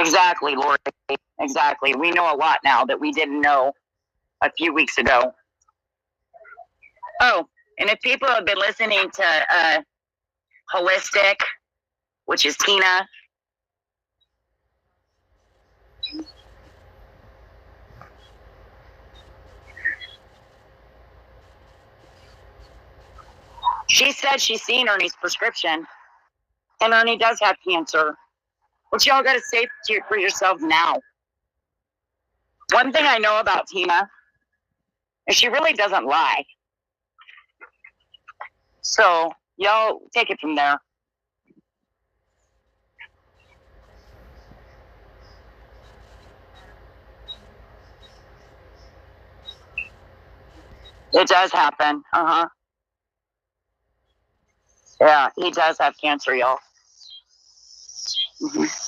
Exactly, Lori. Exactly. We know a lot now that we didn't know a few weeks ago. Oh, and if people have been listening to Holistic, which is Tina, she said she's seen Ernie's prescription, and Ernie does have cancer. But y'all got to say for yourselves now. One thing I know about Tina is she really doesn't lie. So y'all take it from there. It does happen. Yeah, he does have cancer, y'all. Mm-hmm.